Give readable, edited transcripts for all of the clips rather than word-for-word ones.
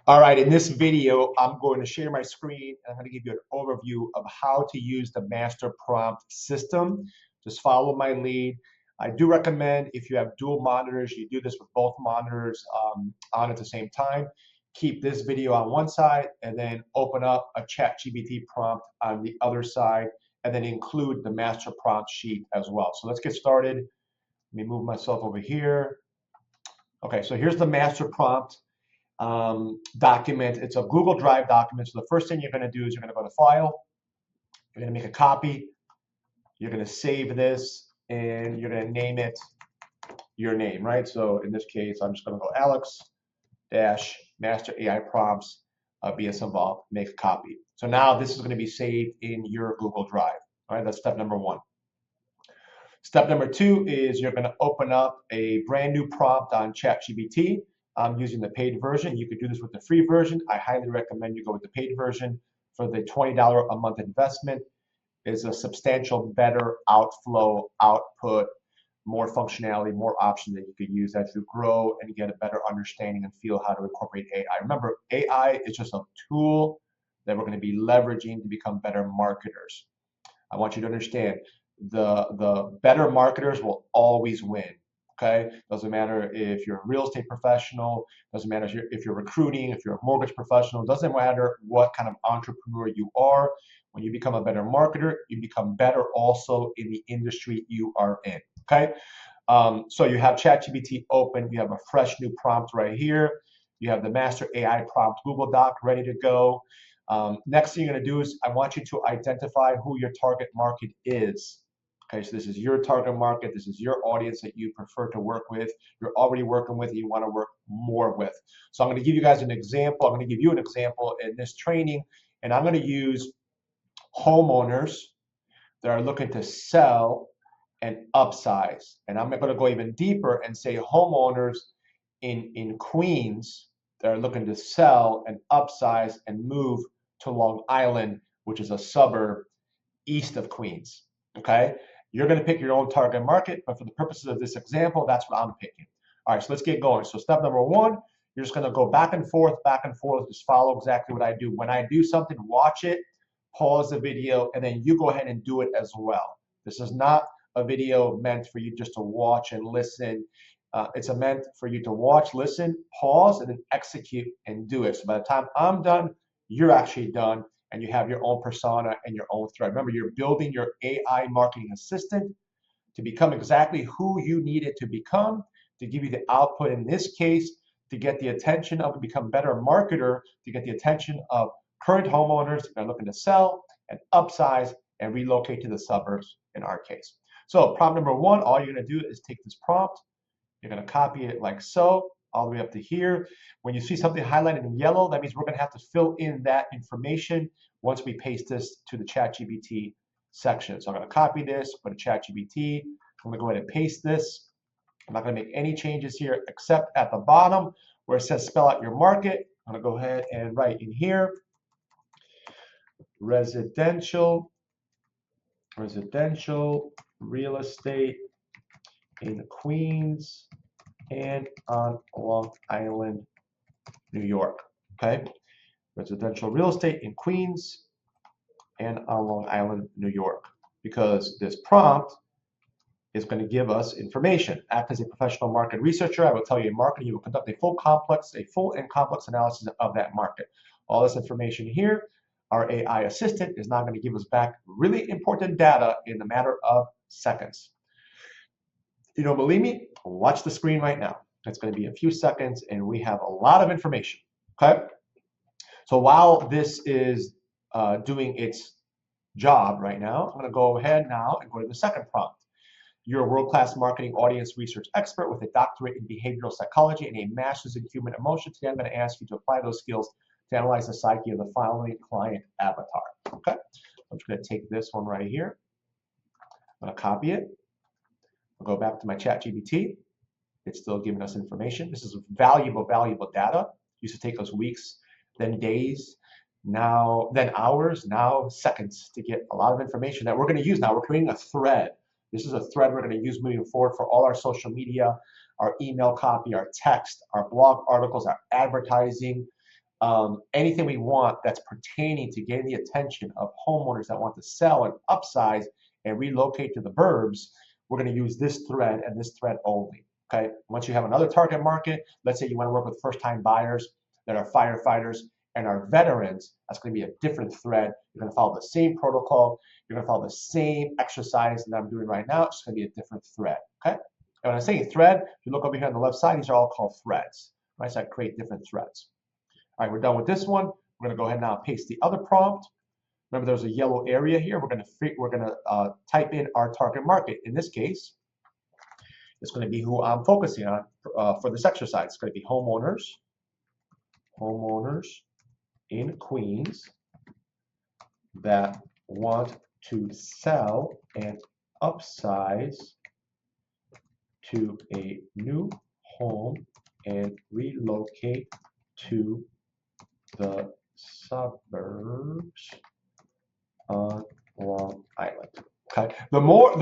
All right, in this video, I'm going to share my screen and I'm going to give you an overview of how to use the master prompt system. Just follow my lead. I do recommend if you have dual monitors, you do this with both monitors on at the same time. Keep this video on one side and then open up a ChatGPT prompt on the other side and then include the master prompt sheet as well. So let's get started. Let me move myself over here. Okay, so here's the master prompt document. It's a Google Drive document. So the first thing you're going to do is you're going to go to File. You're going to make a copy. You're going to save this, and you're going to name it your name, right? So in this case, I'm just going to go Alex dash Master AI Prompts BS Involved. Make a copy. So now this is going to be saved in your Google Drive. All right, that's step number one. Step number two is you're going to open up a brand new prompt on ChatGPT. I'm using the paid version. You could do this with the free version. I highly recommend you go with the paid version. For the $20 a month investment is a substantial better outflow, output, more functionality, more options that you could use as you grow and get a better understanding and feel how to incorporate AI. Remember, AI is just a tool that we're going to be leveraging to become better marketers. I want you to understand the better marketers will always win. Okay, doesn't matter if you're a real estate professional, doesn't matter if you're recruiting, if you're a mortgage professional, doesn't matter what kind of entrepreneur you are. When you become a better marketer, you become better also in the industry you are in. Okay, so you have ChatGPT open, you have a fresh new prompt right here. You have the Master AI Prompt Google Doc ready to go. Next thing you're going to do is I want you to identify who your target market is. Okay, so this is your target market. This is your audience that you prefer to work with. You're already working with, you want to work more with. So I'm going to give you guys an example. I'm going to give you an example in this training, and I'm going to use homeowners that are looking to sell and upsize. And I'm going to go even deeper and say homeowners in Queens that are looking to sell and upsize and move to Long Island, which is a suburb east of Queens. Okay, you're going to pick your own target market, but for the purposes of this example, that's what I'm picking. All right, so let's get going. So step number one, you're just going to go back and forth, just follow exactly what I do. When I do something, watch it, pause the video, and then you go ahead and do it as well. This is not a video meant for you just to watch and listen. It's meant for you to watch, listen, pause, and then execute and do it. So by the time I'm done, you're actually done, and you have your own persona and your own thread. Remember, you're building your AI marketing assistant to become exactly who you need it to become, to give you the output in this case, to get the attention of and become better marketer, to get the attention of current homeowners that are looking to sell and upsize and relocate to the suburbs in our case. So prompt number one, all you're going to do is take this prompt, you're going to copy it like so, all the way up to here. When you see something highlighted in yellow, that means we're going to have to fill in that information once we paste this to the ChatGPT section. So I'm going to copy this, go to ChatGPT. I'm going to go ahead and paste this. I'm not going to make any changes here except at the bottom where it says spell out your market. I'm going to go ahead and write in here residential real estate in Queens and on Long Island, New York. Okay, residential real estate in Queens and on Long Island, New York, because this prompt is going to give us information. Act as a professional market researcher. I will tell you in marketing, you will conduct a full and complex analysis of that market. All this information here, our AI assistant is now going to give us back really important data in a matter of seconds. If you don't believe me, watch the screen right now. It's going to be a few seconds and we have a lot of information. Okay. So while this is doing its job right now, I'm going to go ahead now and go to the second prompt. You're a world-class marketing audience research expert with a doctorate in behavioral psychology and a master's in human emotion. Today, I'm going to ask you to apply those skills to analyze the psyche of the following client avatar. Okay, I'm just going to take this one right here. I'm going to copy it. I'll go back to my ChatGPT. It's still giving us information. This is valuable data. It used to take us weeks, then days, then hours, now seconds to get a lot of information that we're going to use now. We're creating a thread. This is a thread we're going to use moving forward for all our social media, our email copy, our text, our blog articles, our advertising, anything we want that's pertaining to getting the attention of homeowners that want to sell and upsize and relocate to the burbs, we're going to use this thread and this thread only. Okay. Once you have another target market, let's say you want to work with first-time buyers that are firefighters and are veterans, that's going to be a different thread. You're going to follow the same protocol. You're going to follow the same exercise that I'm doing right now. It's going to be a different thread. Okay. And when I say thread, if you look over here on the left side, these are all called threads. Right. So I create different threads. All right, we're done with this one. We're going to go ahead and now paste the other prompt. Remember, there's a yellow area here. We're going to type in our target market. In this case, it's going to be who I'm focusing on for this exercise. It's going to be homeowners in Queens that want to sell and upsize to a new home and relocate to the suburbs on Long Island. Okay. The more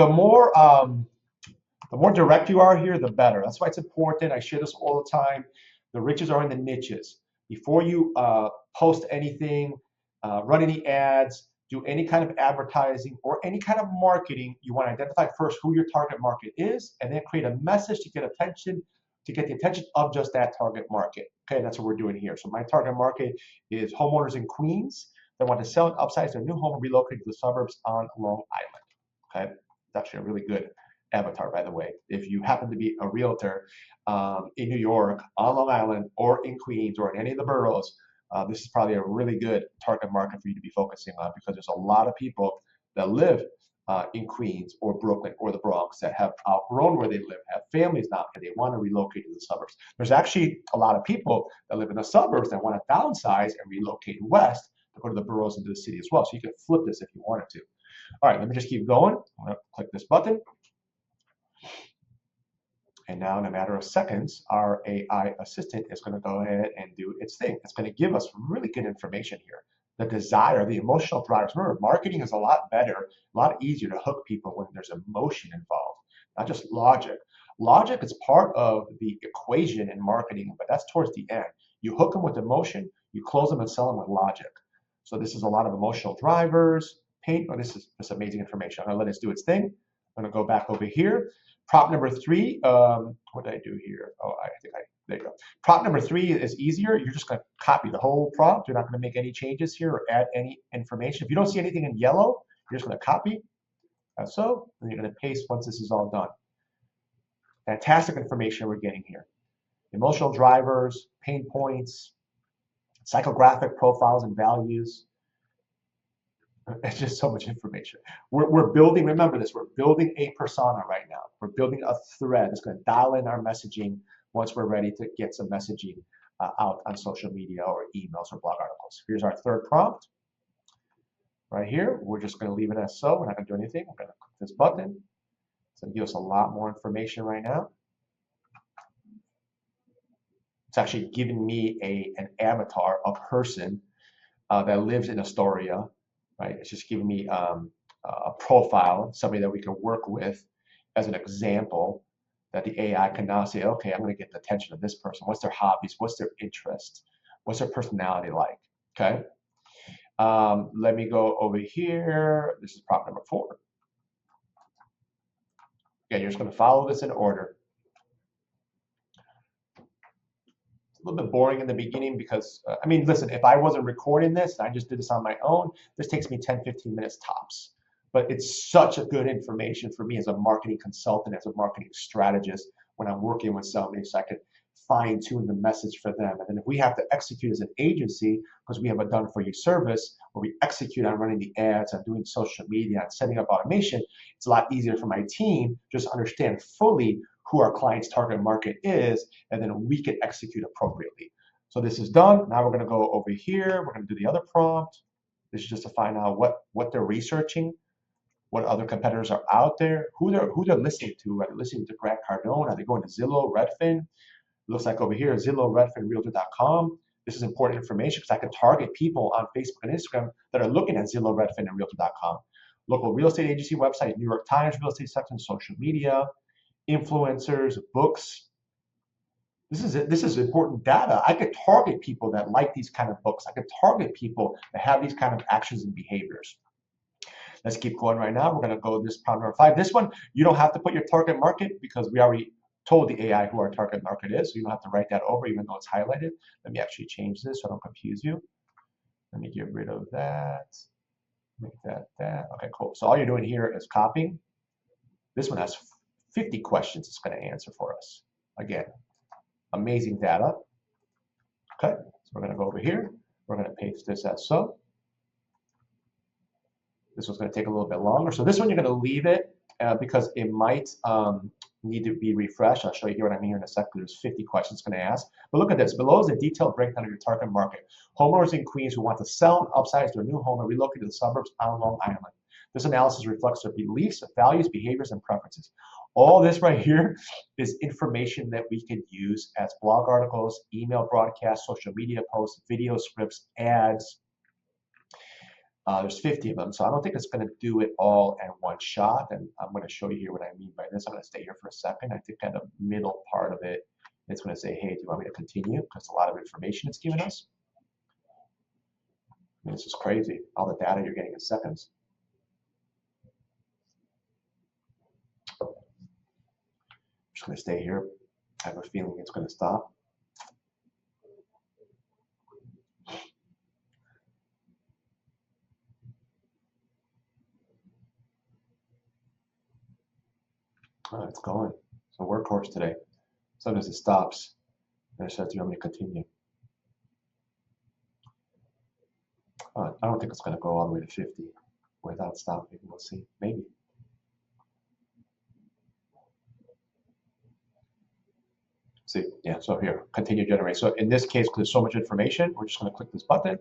direct you are here, the better. That's why it's important. I share this all the time. The riches are in the niches. Before you post anything, run any ads, do any kind of advertising or any kind of marketing, you want to identify first who your target market is, and then create a message to get attention, to get the attention of just that target market. Okay, that's what we're doing here. So my target market is homeowners in Queens that want to sell and upsize their new home and relocate to the suburbs on Long Island. Okay, it's actually a really good avatar, by the way. If you happen to be a realtor in New York, on Long Island, or in Queens, or in any of the boroughs, this is probably a really good target market for you to be focusing on, because there's a lot of people that live in Queens or Brooklyn or the Bronx that have outgrown where they live, have families now, and they want to relocate to the suburbs. There's actually a lot of people that live in the suburbs that want to downsize and relocate west to go to the boroughs and to the city as well. So you can flip this if you wanted to. All right, let me just keep going. I'm going to click this button. And now in a matter of seconds, our AI assistant is going to go ahead and do its thing. It's going to give us really good information here. The desire, the emotional drivers. Remember, marketing is a lot better, a lot easier to hook people when there's emotion involved, not just logic. Logic is part of the equation in marketing, but that's towards the end. You hook them with emotion, you close them and sell them with logic. So this is a lot of emotional drivers, pain. Oh, this is amazing information. I'm going to let it do its thing. I'm going to go back over here. Prompt number 3, what did I do here? Oh, there you go. Prompt number 3 is easier. You're just going to copy the whole prompt. You're not going to make any changes here or add any information. If you don't see anything in yellow, you're just going to copy, as so, and you're going to paste once this is all done. Fantastic information we're getting here. Emotional drivers, pain points, psychographic profiles and values. It's just so much information. We're building, remember this, we're building a persona right now. We're building a thread that's going to dial in our messaging once we're ready to get some messaging out on social media or emails or blog articles. Here's our third prompt. Right here, we're just going to leave it as so. We're not going to do anything. We're going to click this button. It's going to give us a lot more information right now. It's actually giving me an avatar, a person that lives in Astoria. Right? It's just giving me a profile, somebody that we can work with as an example that the AI can now say, okay, I'm going to get the attention of this person. What's their hobbies? What's their interest? What's their personality like? Okay. Let me go over here. This is prompt number 4. Again, you're just going to follow this in order. A little bit boring in the beginning because, I mean, listen, if I wasn't recording this, and I just did this on my own, this takes me 10, 15 minutes tops. But it's such a good information for me as a marketing consultant, as a marketing strategist, when I'm working with somebody, so I can fine tune the message for them. And then if we have to execute as an agency, because we have a done for you service, where we execute on running the ads, on doing social media, on setting up automation, it's a lot easier for my team to just understand fully who our client's target market is, and then we can execute appropriately. So this is done. Now we're going to go over here. We're going to do the other prompt. This is just to find out what they're researching, what other competitors are out there, who they're listening to. Are they listening to Grant Cardone? Are they going to Zillow, Redfin? It looks like over here, Zillow, Redfin, Realtor.com. This is important information because I can target people on Facebook and Instagram that are looking at Zillow, Redfin, and Realtor.com. Local real estate agency website, New York Times real estate section, social media, influencers, books, This is important data. I could target people that like these kind of books. I could target people that have these kind of actions and behaviors. Let's keep going right now. We're going to go this prompt number 5. This one, you don't have to put your target market because we already told the AI who our target market is. So you don't have to write that over even though it's highlighted. Let me actually change this so I don't confuse you. Let me get rid of that. Make that that. Okay, cool. So all you're doing here is copying. This one has 50 questions it's going to answer for us. Again, amazing data. Okay, so we're going to go over here. We're going to paste this as so. This one's going to take a little bit longer. So this one you're going to leave it because it might need to be refreshed. I'll show you here what I mean here in a second. There's 50 questions it's going to ask. But look at this. Below is a detailed breakdown of your target market. Homeowners in Queens who want to sell and upsize their new home and relocate to the suburbs on Long Island. This analysis reflects their beliefs, values, behaviors, and preferences. All this right here is information that we can use as blog articles, email broadcasts, social media posts, video scripts, ads. There's 50 of them, so I don't think it's going to do it all in one shot. And I'm going to show you here what I mean by this. I'm going to stay here for a second. I think kind of middle part of it, it's going to say, hey, do you want me to continue? Because a lot of information it's giving us. I mean, this is crazy, all the data you're getting in seconds. I'm just going to stay here. I have a feeling it's going to stop. Oh, it's going. It's a workhorse today. Sometimes it stops and it says, do you want me to continue? I don't think it's going to go all the way to 50 without stopping. We'll see. Maybe. See, yeah, so here, continue generating. So in this case, because there's so much information, we're just going to click this button,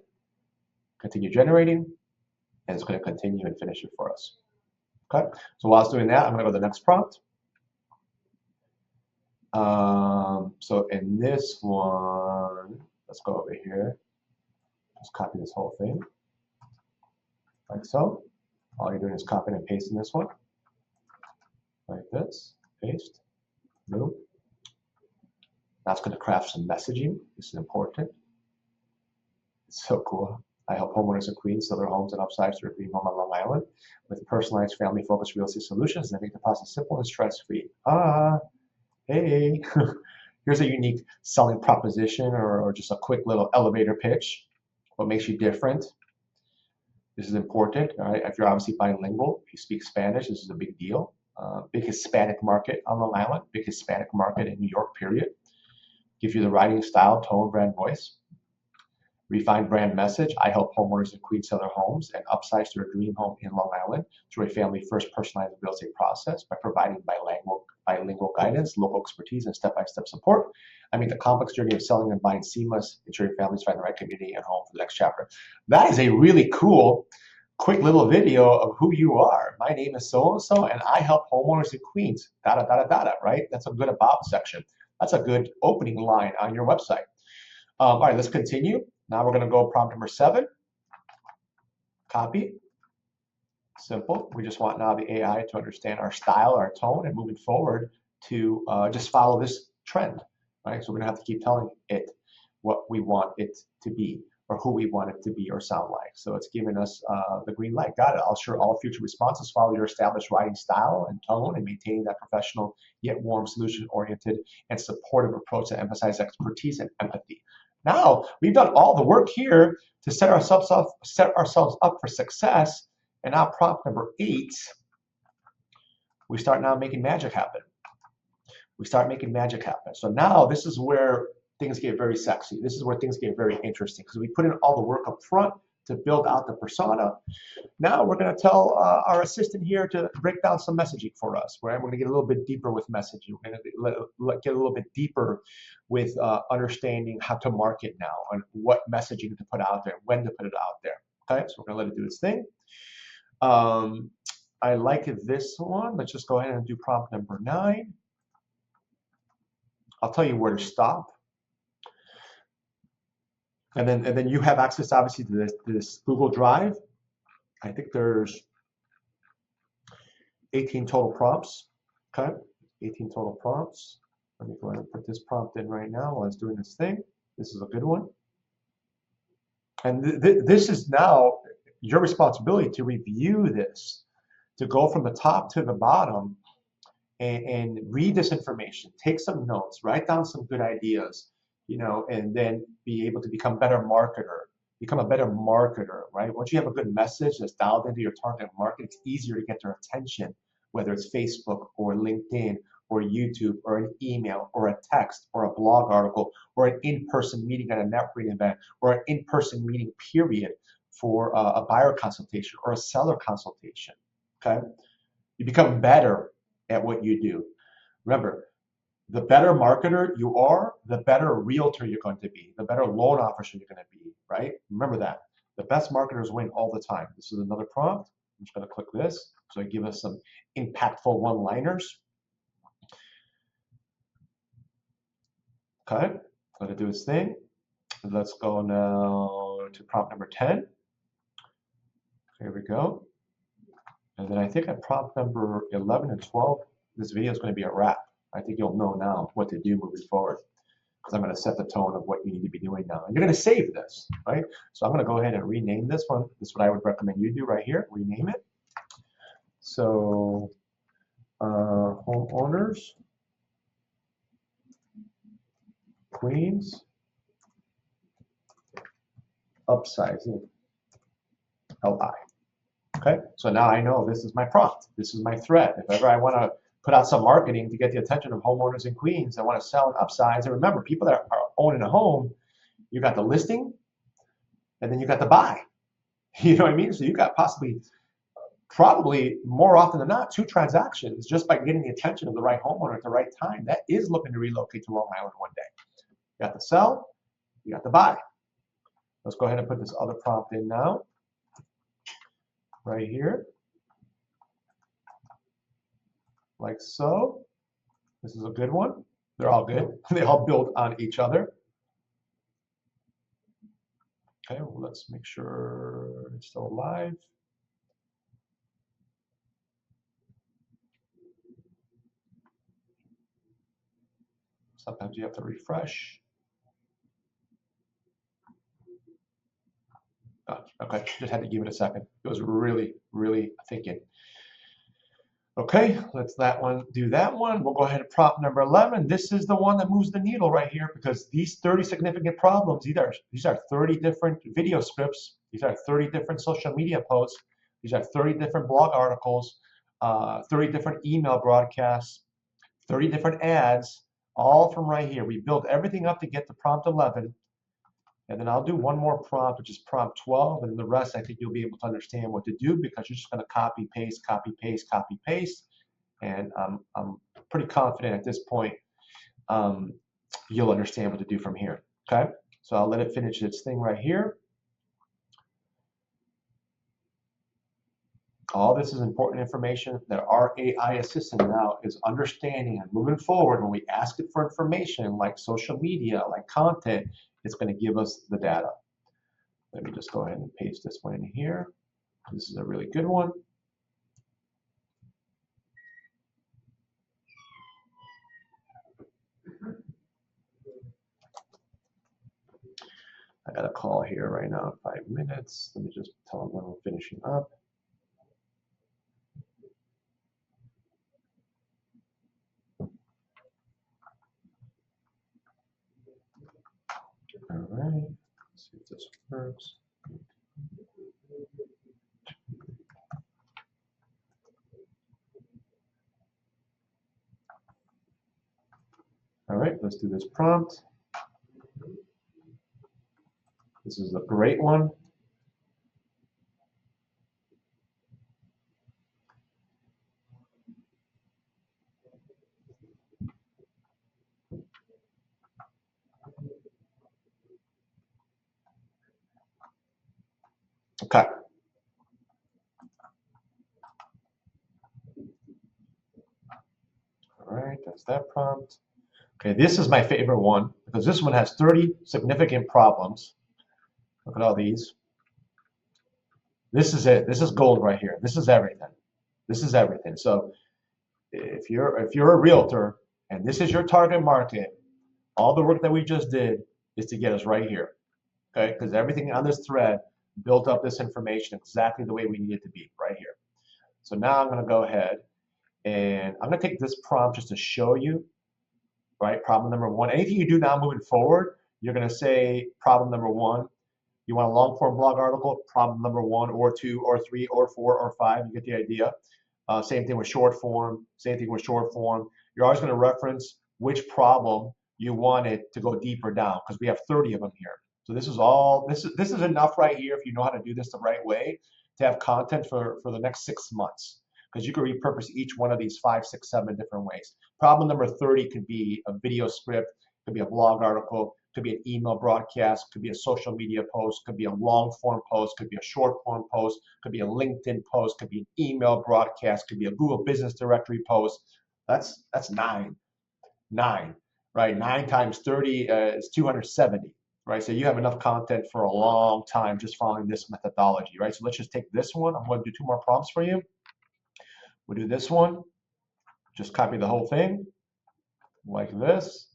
continue generating, and it's going to continue and finish it for us. Okay, so while it's doing that, I'm going to go to the next prompt. So in this one, let's go over here. Just copy this whole thing, like so. All you're doing is copying and pasting this one, like this, paste, move. That's going to craft some messaging. This is important. It's so cool. I help homeowners in Queens sell their homes and upsize their dream home on Long Island with personalized, family-focused real estate solutions that make the process simple and stress-free. Hey, here's a unique selling proposition or just a quick little elevator pitch. What makes you different? This is important. All right, if you're obviously bilingual, if you speak Spanish, this is a big deal. Big Hispanic market on Long Island, big Hispanic market in New York, period. Give you the writing style, tone, brand, voice. Refined brand message. I help homeowners in Queens sell their homes and upsize their dream home in Long Island through a family-first personalized real estate process by providing bilingual guidance, local expertise, and step-by-step support. I make the complex journey of selling and buying seamless, ensuring families find the right community and home for the next chapter. That is a really cool, quick little video of who you are. My name is so-and-so, and I help homeowners in Queens, right? That's a good about section. That's a good opening line on your website. All right, let's continue. Now we're going to go prompt number 7. Copy. Simple. We just want now the AI to understand our style, our tone, and moving forward to just follow this trend, right? So we're going to have to keep telling it what we want it to be or who we want it to be or sound like. So it's giving us the green light. Got it. I'll ensure all future responses follow your established writing style and tone and maintaining that professional yet warm, solution-oriented, and supportive approach that emphasizes expertise and empathy. Now we've done all the work here to set ourselves up for success. And now prompt number 8, we start now making magic happen. We start making magic happen. So now this is where things get very sexy. This is where things get very interesting because we put in all the work up front to build out the persona. Now we're going to tell our assistant here to break down some messaging for us. Right? We're going to get a little bit deeper with messaging. We're going to get a little bit deeper with understanding how to market now and what messaging to put out there, when to put it out there. Okay, so we're going to let it do its thing. I like this one. Let's just go ahead and do prompt number 9. I'll tell you where to stop. And then you have access, obviously, to this Google Drive. I think there's 18 total prompts. Okay, 18 total prompts. Let me go ahead and put this prompt in right now while it's doing this thing. This is a good one. And this is now your responsibility to review this, to go from the top to the bottom and read this information, take some notes, write down some good ideas, and then be able to become a better marketer, right? Once you have a good message that's dialed into your target market, it's easier to get their attention, whether it's Facebook or LinkedIn or YouTube or an email or a text or a blog article or an in-person meeting at a networking event or an in-person meeting period for a buyer consultation or a seller consultation, okay? You become better at what you do. Remember, the better marketer you are, the better realtor you're going to be, the better loan officer you're going to be, right? Remember that. The best marketers win all the time. This is another prompt. I'm just going to click this. So it gives us some impactful one-liners. Okay, let it do its thing. Let's go now to prompt number 10. Here we go. And then I think at prompt number 11 and 12, this video is going to be a wrap. I think you'll know now what to do moving forward, because I'm going to set the tone of what you need to be doing now. And you're going to save this, right? So I'm going to go ahead and rename this one. This is what I would recommend you do right here. Rename it. So homeowners, Queens, upsizing, LI. Okay, so now I know this is my prompt. This is my thread. If ever I want to put out some marketing to get the attention of homeowners in Queens that want to sell and upsize, and remember, people that are owning a home, you got the listing, and then you got the buy. You know what I mean? So you got probably more often than not, 2 transactions just by getting the attention of the right homeowner at the right time that is looking to relocate to Long Island one day. You got the sell, you got the buy. Let's go ahead and put this other prompt in now. Right here, like so. This is a good one. They're all good. They all build on each other. Okay, well, let's make sure it's still alive. Sometimes you have to refresh. Okay, just had to give it a second. It was really, really thinking. Okay, let's do that one. We'll go ahead and prompt number 11. This is the one that moves the needle right here, because these 30 significant problems, these are 30 different video scripts. These are 30 different social media posts. These are 30 different blog articles, 30 different email broadcasts, 30 different ads, all from right here. We built everything up to get to prompt 11. And then I'll do one more prompt, which is prompt 12, and the rest I think you'll be able to understand what to do, because you're just going to copy, paste, copy, paste, copy, paste. And I'm pretty confident at this point you'll understand what to do from here. Okay, so I'll let it finish its thing right here. All this is important information that our AI assistant now is understanding, and moving forward when we ask it for information like social media, like content, it's going to give us the data. Let me just go ahead and paste this one in here. This is a really good one. I got a call here right now in 5 minutes. Let me just tell them when we're finishing up. All right, let's see if this works. All right, let's do this prompt. This is a great one. Okay. All right, that's that prompt. Okay, this is my favorite one, because this one has 30 significant problems. Look at all these. This is it. This is gold right here. This is everything. This is everything. So if you're a realtor And this is your target market. All the work that we just did is to get us right here, okay? Because everything on this thread built up this information exactly the way we need it to be, right here. So now I'm going to go ahead and I'm going to take this prompt just to show you, right? Problem number one. Anything you do now moving forward, you're going to say problem number one. You want a long form blog article, problem number one or two or three or four or five, you get the idea. Same thing with short form, same thing with short form. You're always going to reference which problem you want it to go deeper down because we have 30 of them here. So this is all, this is enough right here if you know how to do this the right way to have content for the next 6 months because you can repurpose each one of these 5, 6, 7 different ways. Problem number 30 could be a video script, could be a blog article, could be an email broadcast, could be a social media post, could be a long form post, could be a short form post, could be a LinkedIn post, could be an email broadcast, could be a Google Business Directory post. That's 9, right? 9 times 30 is 270, right? So you have enough content for a long time just following this methodology, right? So let's just take this one. I'm going to do 2 more prompts for you. We'll do this one. Just copy the whole thing like this.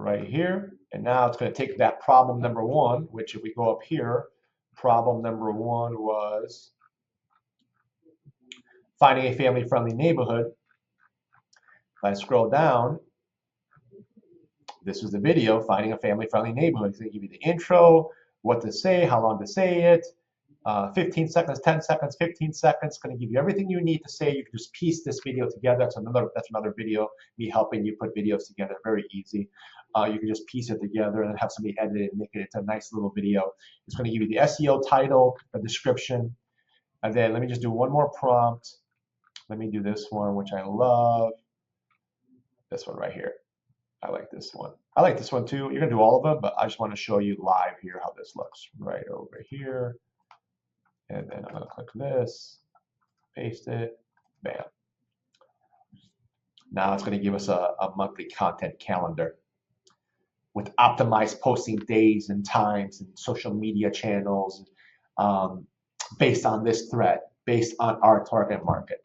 Right here, and now it's going to take that problem number one, which if we go up here, problem number one was finding a family-friendly neighborhood. If I scroll down, this was the video, finding a family-friendly neighborhood. It's going to give you the intro, what to say, how long to say it, 15 seconds, 10 seconds, 15 seconds. It's going to give you everything you need to say. You can just piece this video together. That's another video, me helping you put videos together. Very easy. You can just piece it together and have somebody edit it and make it into a nice little video. It's going to give you the SEO title, the description, and then let me just do one more prompt. Let me do this one, which I love. This one right here. I like this one. I like this one too. You're going to do all of them, but I just want to show you live here how this looks. Right over here. And then I'm going to click this, paste it, bam. Now it's going to give us a monthly content calendar with optimized posting days and times and social media channels based on this thread, based on our target market.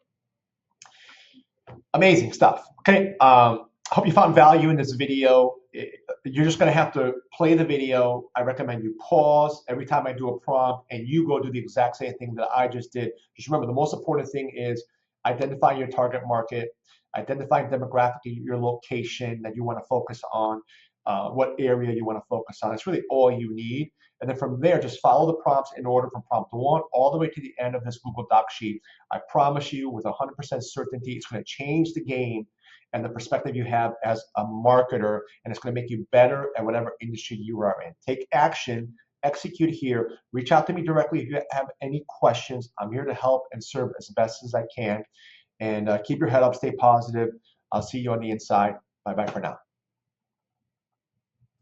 Amazing stuff. Okay, I hope you found value in this video. You're just going to have to play the video. I recommend you pause every time I do a prompt and you go do the exact same thing that I just did. Just remember, the most important thing is identifying your target market, identifying demographically your location that you want to focus on, what area you want to focus on. It's really all you need. And then from there, just follow the prompts in order from prompt 1 all the way to the end of this Google Doc sheet. I promise you with 100% certainty, it's going to change the game and the perspective you have as a marketer, and it's going to make you better at whatever industry you are in. Take action, execute here, reach out to me directly if you have any questions. I'm here to help and serve as best as I can. And keep your head up, stay positive. I'll see you on the inside. Bye-bye for now.